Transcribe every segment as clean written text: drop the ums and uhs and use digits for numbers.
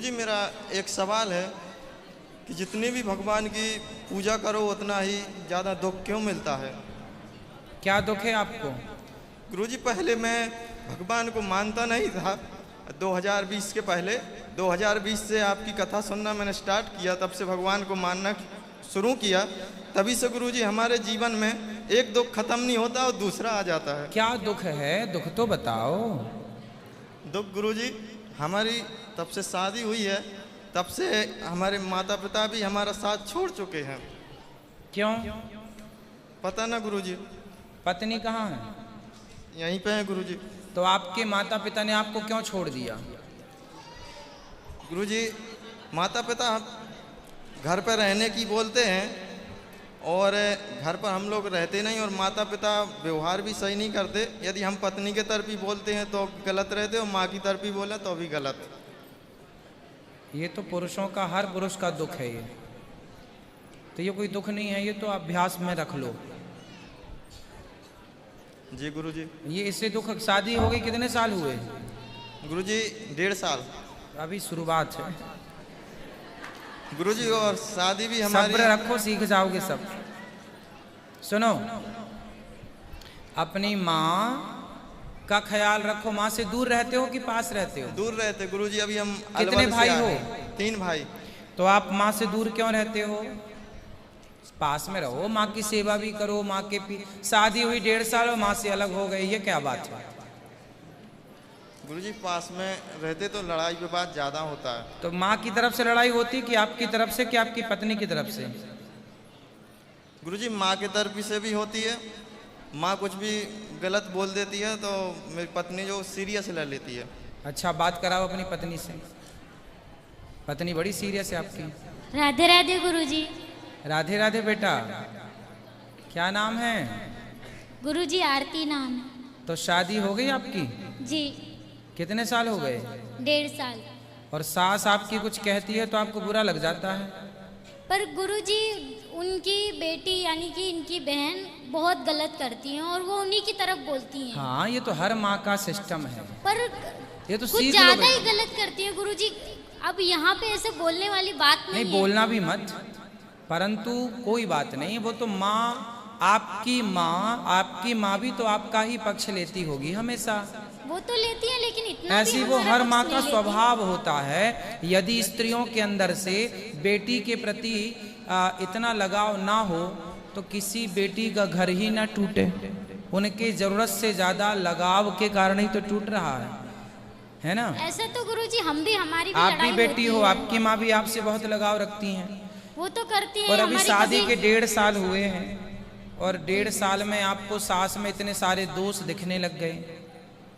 गुरुजी मेरा एक सवाल है कि जितनी भी भगवान की पूजा करो उतना ही ज़्यादा दुख क्यों मिलता है? क्या दुख है आपको? गुरुजी पहले मैं भगवान को मानता नहीं था। 2020 के पहले 2020 से आपकी कथा सुनना मैंने स्टार्ट किया, तब से भगवान को मानना शुरू किया। तभी से गुरुजी हमारे जीवन में एक दुख खत्म नहीं होता और दूसरा आ जाता है। क्या दुख है? दुख तो बताओ। दुख गुरुजी हमारी तब से शादी हुई है, तब से हमारे माता पिता भी हमारा साथ छोड़ चुके हैं। क्यों? पता ना गुरुजी। पत्नी कहाँ है? यहीं पे है गुरुजी। तो आपके माता पिता ने आपको क्यों छोड़ दिया? गुरुजी माता पिता घर पर रहने की बोलते हैं और घर पर हम लोग रहते नहीं, और माता पिता व्यवहार भी सही नहीं करते। यदि हम पत्नी के तरफ ही बोलते हैं तो गलत रहते, और माँ की तरफ ही बोले तो भी गलत। ये तो पुरुषों का, हर पुरुष का दुख है ये। तो ये कोई दुख नहीं है, ये तो अभ्यास में रख लो। जी गुरुजी। ये इससे दुख। शादी हो गई कितने साल हुए? गुरुजी 1.5 साल। अभी शुरुआत है गुरुजी, और शादी भी हमारी। सब्र रखो, सीख जाओगे सब। सुनो, अपनी माँ का ख्याल रखो। माँ से दूर रहते हो कि पास रहते हो? दूर रहते गुरुजी। अभी हम कितने भाई हो? 3 भाई। तो आप माँ से दूर क्यों रहते हो? पास में रहो, माँ की सेवा भी करो। माँ के शादी हुई 1.5 साल और माँ से अलग हो गए, ये क्या बात है? गुरुजी पास में रहते तो लड़ाई विवाद ज्यादा होता है। तो माँ की तरफ से लड़ाई होती कि आपकी तरफ से, कि आपकी पत्नी की तरफ से? गुरुजी माँ की तरफ से भी होती है। माँ कुछ भी गलत बोल देती है तो मेरी पत्नी जो सीरियस ले लेती है। अच्छा, बात कराओ अपनी पत्नी से। पत्नी बड़ी सीरियस है आपकी। राधे राधे गुरुजी। राधे राधे बेटा। क्या नाम है? गुरुजी आरती नाम है। तो शादी हो गई आपकी? जी। कितने साल हो गए? 1.5 साल। और सास आपकी कुछ कहती है तो आपको बुरा लग जाता है? पर गुरुजी उनकी बेटी यानी कि इनकी बहन बहुत गलत करती हैं और वो उन्हीं की तरफ बोलती हैं। हाँ, ये तो हर माँ का सिस्टम है। पर ये तो कुछ सीख लो ज्यादा ही बेटा। गलत करती हैं गुरुजी। अब यहाँ पे ऐसे बोलने वाली बात नहीं है। बोलना भी मत, परंतु कोई बात नहीं। वो तो माँ, आपकी माँ भी तो आपका ही पक्ष लेती होगी हमेशा। वो तो लेती है, लेकिन इतना ऐसी भी वो हमारा हर पक्ष माँ का नहीं लेती। स्वभाव होता है। यदि स्त्रियों के अंदर से बेटी के प्रति इतना लगाव ना हो तो किसी बेटी का घर ही ना टूटे। उनके जरूरत से ज्यादा लगाव के कारण ही तो टूट रहा है ना? ऐसा तो गुरुजी हम भी, हमारी भी आप भी लड़ाई बेटी होती हो, है। आपकी माँ भी आपसे बहुत लगाव रखती हैं। वो तो करती है। और अभी हमारी शादी कभी- के 1.5 साल हुए हैं, और 1.5 साल में आपको सास में इतने सारे दोष दिखने लग गए।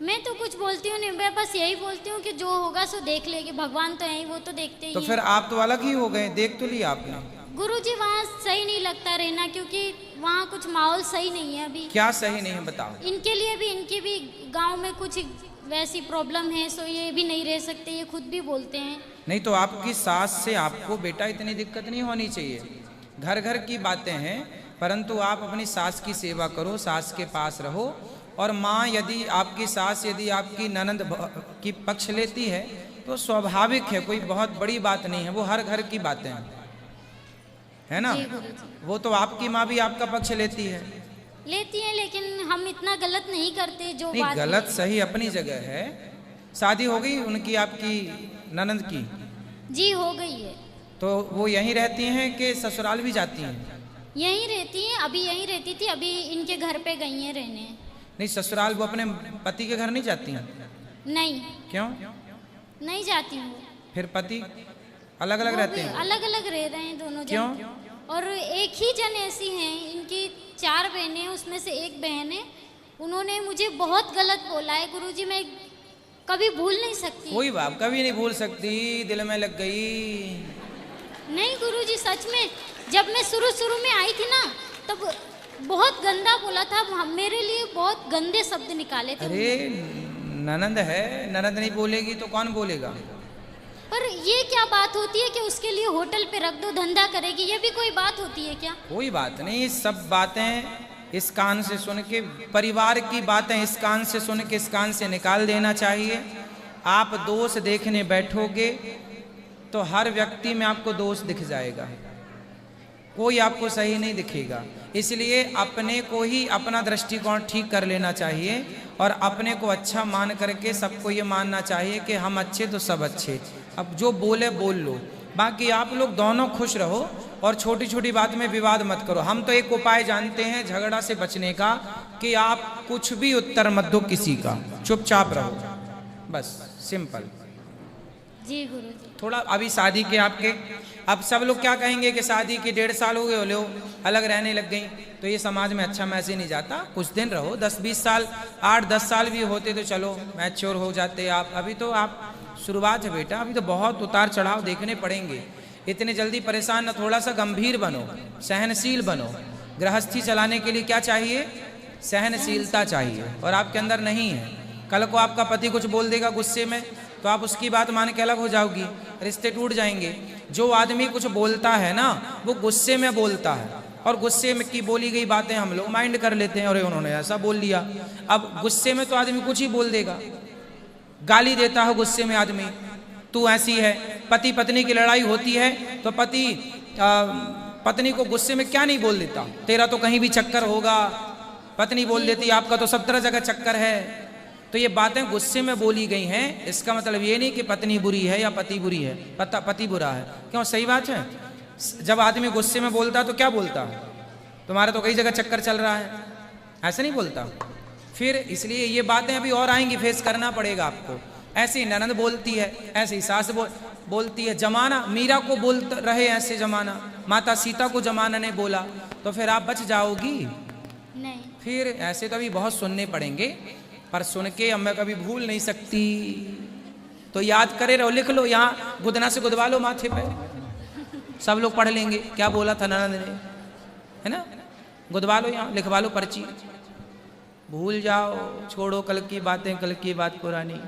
मैं तो कुछ बोलती हूँ नहीं, मैं बस यही बोलती हूँ कि जो होगा सो देख लेगी। भगवान तो है ही, वो तो देखते ही तो हैं। फिर आप तो अलग ही हो गए, देख तो लिया आपने। गुरुजी वहाँ सही नहीं लगता रहना, क्योंकि वहाँ कुछ माहौल सही नहीं है अभी। क्या सही नहीं है बताओ? इनके लिए भी, इनकी भी गांव में कुछ वैसी प्रॉब्लम है, सो ये भी नहीं रह सकते, ये खुद भी बोलते हैं। नहीं तो आपकी सास से आपको बेटा इतनी दिक्कत नहीं होनी चाहिए। घर घर की बातें हैं, परंतु आप अपनी सास की सेवा करो, सास के पास रहो। और माँ, यदि आपकी सास यदि आपकी ननद की पक्ष लेती है तो स्वाभाविक है, कोई बहुत बड़ी बात नहीं है। वो हर घर की बातें हैं, है ना? जी गुरुजी। वो तो आपकी माँ भी आपका पक्ष लेती है। लेती है, लेकिन हम इतना गलत नहीं करते जो नहीं, बात गलत है। सही अपनी जगह है। शादी हो गई उनकी, आपकी ननद की? जी हो गई है। तो वो यहीं रहती हैं कि ससुराल भी जाती हैं? यहीं रहती हैं, अभी यहीं रहती थी, अभी इनके घर पे गई हैं रहने। नहीं, ससुराल वो अपने पति के घर नहीं जाती हैं? नहीं, क्यों? नहीं जाती हूँ। फिर पति अलग अलग रहते हैं? अलग अलग रह रहे हैं दोनों जन। क्यों? और एक ही जन ऐसी हैं, इनकी 4 बहनें हैं, उसमें से एक बहन है, उन्होंने मुझे बहुत गलत बोला है गुरुजी। मैं कभी भूल नहीं सकती। कोई बात कभी नहीं भूल सकती, दिल में लग गई। नहीं गुरुजी, सच में जब मैं शुरू में आई थी ना, तब बहुत गंदा बोला था। मेरे लिए बहुत गंदे शब्द निकाले थे। अरे ननंद है, ननंद नहीं बोलेगी तो कौन बोलेगा? पर ये क्या बात होती है कि उसके लिए होटल पे रख दो, धंधा करेगी, ये भी कोई बात होती है क्या? कोई बात नहीं, सब बातें इस कान से सुन के, परिवार की बातें इस कान से सुन के इस कान से निकाल देना चाहिए। आप दोष देखने बैठोगे तो हर व्यक्ति में आपको दोष दिख जाएगा, कोई आपको सही नहीं दिखेगा। इसलिए अपने को ही अपना दृष्टिकोण ठीक कर लेना चाहिए और अपने को अच्छा मान करके सबको ये मानना चाहिए कि हम अच्छे तो सब अच्छे। अब जो बोले बोल लो, बाकी आप लोग दोनों खुश रहो और छोटी छोटी बात में विवाद मत करो। हम तो एक उपाय जानते हैं झगड़ा से बचने का, कि आप कुछ भी उत्तर मत दो किसी का, चुपचाप रहो, बस सिंपल। जी गुरुजी। थोड़ा अभी शादी के आपके, अब सब लोग क्या कहेंगे कि शादी के 1.5 साल हो गए, लो अलग रहने लग गई, तो ये समाज में अच्छा मैसेज नहीं जाता। कुछ दिन रहो, 10-20 साल, 8-10 साल भी होते तो चलो मैच्योर हो जाते आप। अभी तो आप शुरुआत है बेटा, अभी तो बहुत उतार चढ़ाव देखने पड़ेंगे। इतने जल्दी परेशान न, थोड़ा सा गंभीर बनो, सहनशील बनो। गृहस्थी चलाने के लिए क्या चाहिए? सहनशीलता चाहिए, और आपके अंदर नहीं है। कल को आपका पति कुछ बोल देगा गुस्से में, तो आप उसकी बात मान के अलग हो जाओगी, रिश्ते टूट जाएंगे। जो आदमी कुछ बोलता है ना, वो गुस्से में बोलता है, और गुस्से में की बोली गई बातें हम लोग माइंड कर लेते हैं, अरे उन्होंने ऐसा बोल लिया। अब गुस्से में तो आदमी कुछ ही बोल देगा, गाली देता है गुस्से में आदमी, तू ऐसी है। पति पत्नी की लड़ाई होती है तो पति पत्नी को गुस्से में क्या नहीं बोल देता, तेरा तो कहीं भी चक्कर होगा। पत्नी बोल देती आपका तो सब तरह जगह चक्कर है। तो ये बातें गुस्से में बोली गई हैं, इसका मतलब ये नहीं कि पत्नी बुरी है या पति बुरी है, पति बुरा है। क्यों? सही बात है। जब आदमी गुस्से में बोलता तो क्या बोलता? तुम्हारा तो कई जगह चक्कर चल रहा है, ऐसे नहीं बोलता। फिर इसलिए ये बातें अभी और आएंगी, फेस करना पड़ेगा आपको। ऐसी ननद बोलती है, ऐसी सास बोलती है। जमाना मीरा को बोल रहे ऐसे, जमाना माता सीता को जमाना ने बोला, तो फिर आप बच जाओगी? नहीं। फिर ऐसे तो अभी बहुत सुनने पड़ेंगे, पर सुन के अब मैं कभी भूल नहीं सकती, तो याद करे रहो, लिख लो, यहाँ गुदना से गुदवा लो माथे पे, सब लोग पढ़ लेंगे क्या बोला था ननद ने, है ना। गुदवा लो, यहाँ लिखवा लो पर्ची, भूल जाओ, छोड़ो कल की बातें, कल की बात पुरानी।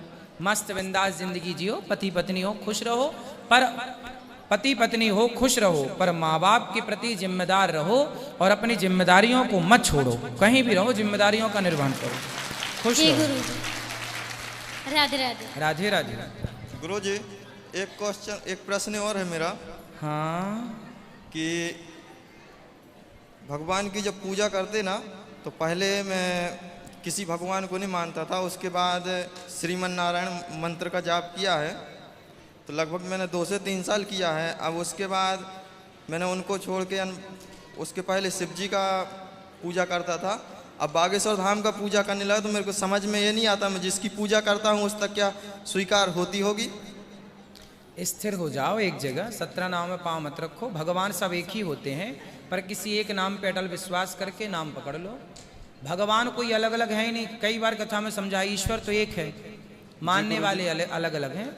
मस्त बिंदास जिंदगी जियो, पति पत्नी हो खुश रहो, पर पति पत्नी हो खुश रहो, पर माँ बाप के प्रति जिम्मेदार रहो और अपनी जिम्मेदारियों को मत छोड़ो। कहीं भी रहो जिम्मेदारियों का निर्वहन करो, खुश जी रहो। गुरुजी। राधे राधे। राधे राधे। गुरुजी, एक क्वेश्चन, एक प्रश्न और है मेरा, हाँ, कि भगवान की जब पूजा करते ना, तो पहले मैं किसी भगवान को नहीं मानता था। उसके बाद श्रीमन नारायण मंत्र का जाप किया है, तो लगभग मैंने 2 से 3 साल किया है। अब उसके बाद मैंने उनको छोड़ के उसके पहले शिव जी का पूजा करता था। अब बागेश्वर धाम का पूजा करने लगा, तो मेरे को समझ में ये नहीं आता, मैं जिसकी पूजा करता हूँ उस तक क्या स्वीकार होती होगी? स्थिर हो जाओ एक जगह, 17 नाम में पाँव मत रखो। भगवान सब एक ही होते हैं, पर किसी एक नाम पे अटल विश्वास करके नाम पकड़ लो। भगवान कोई अलग अलग है ही नहीं। कई बार कथा में समझा, ईश्वर तो एक है, मानने वाले अलग अलग हैं,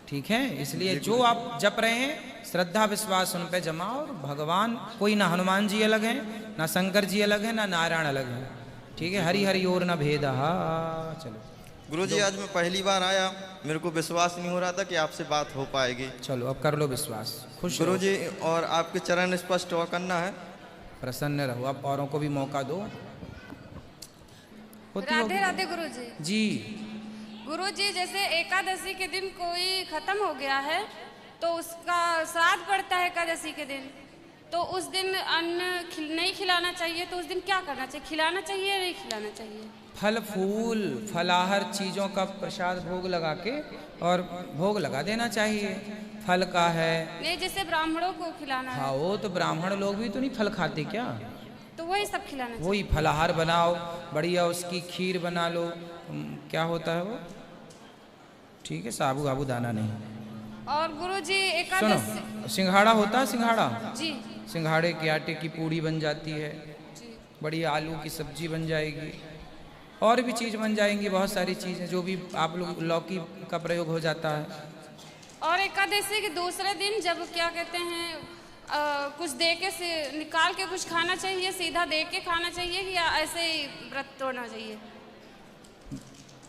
ठीक है। इसलिए जो आप जप रहे हैं, श्रद्धा विश्वास उन पे जमाओ। और भगवान कोई ना हनुमान जी अलग हैं, ना शंकर जी अलग हैं, ना नारायण अलग हैं, ठीक है। हरि हरि और न भेद। चलो गुरुजी, आज मैं पहली बार आया, मेरे को विश्वास नहीं हो रहा था कि आपसे बात हो पाएगी। चलो अब कर लो विश्वास, खुश रहो। गुरुजी, और आपके चरण स्पष्ट हुआ करना है। प्रसन्न रहो, अब औरों को भी मौका दो। राधे राधे गुरुजी। जी गुरुजी, जैसे एकादशी के दिन कोई खत्म हो गया है तो उसका श्राद्ध पड़ता है एकादशी के दिन, तो उस दिन अन्न नहीं खिलाना चाहिए, तो उस दिन क्या करना चाहिए? खिलाना चाहिए या नहीं खिलाना चाहिए? फल फूल फलाहार चीज़ों का प्रसाद भोग लगा के और भोग लगा देना चाहिए। फल का है, नहीं जैसे ब्राह्मणों को खिलाना है, हाँ वो तो ब्राह्मण लोग भी तो नहीं फल खाते क्या, तो वही सब खिलाना चाहिए। वही फलाहार बनाओ बढ़िया, उसकी खीर बना लो, क्या होता है वो, ठीक है, साबू आबू दाना नहीं। और गुरुजी सुनो, एकादशी सिंघाड़ा होता है, सिंघाड़ा, जी सिंघाड़े के आटे की पूड़ी बन जाती है, जी, बढ़िया आलू की सब्जी बन जाएगी, और भी चीज़ बन जाएंगी, बहुत सारी चीज़ें जो भी आप लोग, लौकी का प्रयोग हो जाता है। और एकादशी के दूसरे दिन जब क्या कहते हैं कुछ दे के से निकाल के कुछ खाना चाहिए, सीधा दे के खाना चाहिए, या ऐसे ही व्रत तोड़ना चाहिए?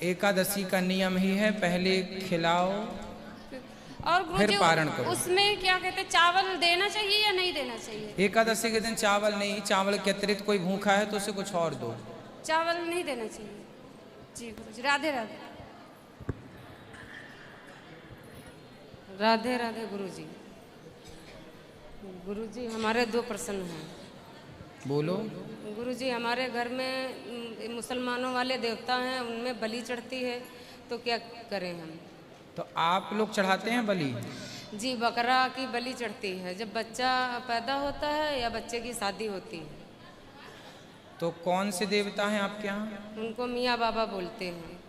एकादशी का नियम ही है, पहले खिलाओ और फिर गुरुजी पारण करो। उसमें क्या कहते हैं, चावल देना चाहिए या नहीं देना चाहिए? एकादशी के दिन चावल नहीं, चावल के अतिरिक्त कोई भूखा है तो उसे कुछ और दो। चावल नहीं देना चाहिए। जी गुरुजी, राधे राधे। राधे राधे गुरुजी। गुरुजी हमारे 2 प्रश्न हैं। बोलो। गुरुजी हमारे घर में मुसलमानों वाले देवता हैं, उनमें बलि चढ़ती है, तो क्या करें हम? तो आप लोग चढ़ाते हैं बलि? जी, बकरा की बलि चढ़ती है जब बच्चा पैदा होता है या बच्चे की शादी होती है। तो कौन से देवता हैं आपके यहाँ? उनको मियाँ बाबा बोलते हैं।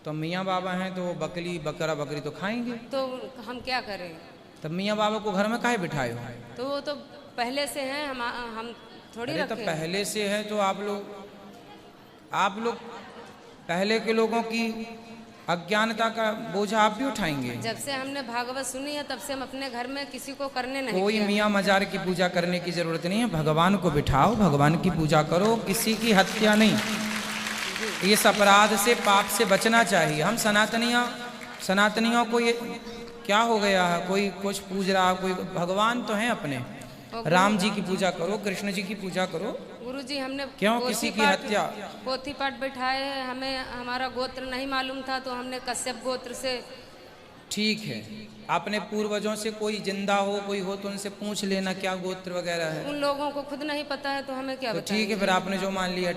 तो मियाँ बाबा हैं तो बकरी बकरा बकरी तो खाएंगे। तो हम क्या करें? तब मियाँ बाबा को घर में काहे बिठाए हो? तो वो तो पहले से हैं, हम थोड़ी अरे तो रखे। पहले से है तो आप लोग पहले के लोगों की अज्ञानता का बोझा आप भी उठाएंगे। जब से हमने भागवत सुनी है तब से हम अपने घर में किसी को करने नहीं कोई दिया। मियाँ मजार की पूजा करने की जरूरत नहीं है, भगवान को बिठाओ, भगवान की पूजा करो, किसी की हत्या नहीं। इस अपराध से पाप से बचना चाहिए। हम सनातनियों को ये क्या हो गया है, कोई कुछ पूज रहा, कोई भगवान तो हैं अपने। राम जी की पूजा करो, कृष्ण जी की पूजा करो। गुरुजी हमने क्यों किसी की हत्या? पोथी पाठ बैठाए हैं, हमें हमारा गोत्र नहीं मालूम था तो हमने कश्यप गोत्र से। ठीक है, अपने पूर्वजों से कोई जिंदा हो कोई हो तो उनसे पूछ लेना क्या गोत्र वगैरह है। उन लोगों को खुद नहीं पता है तो हमें क्या तो बताएंगे? ठीक है, फिर आपने जो मान लिया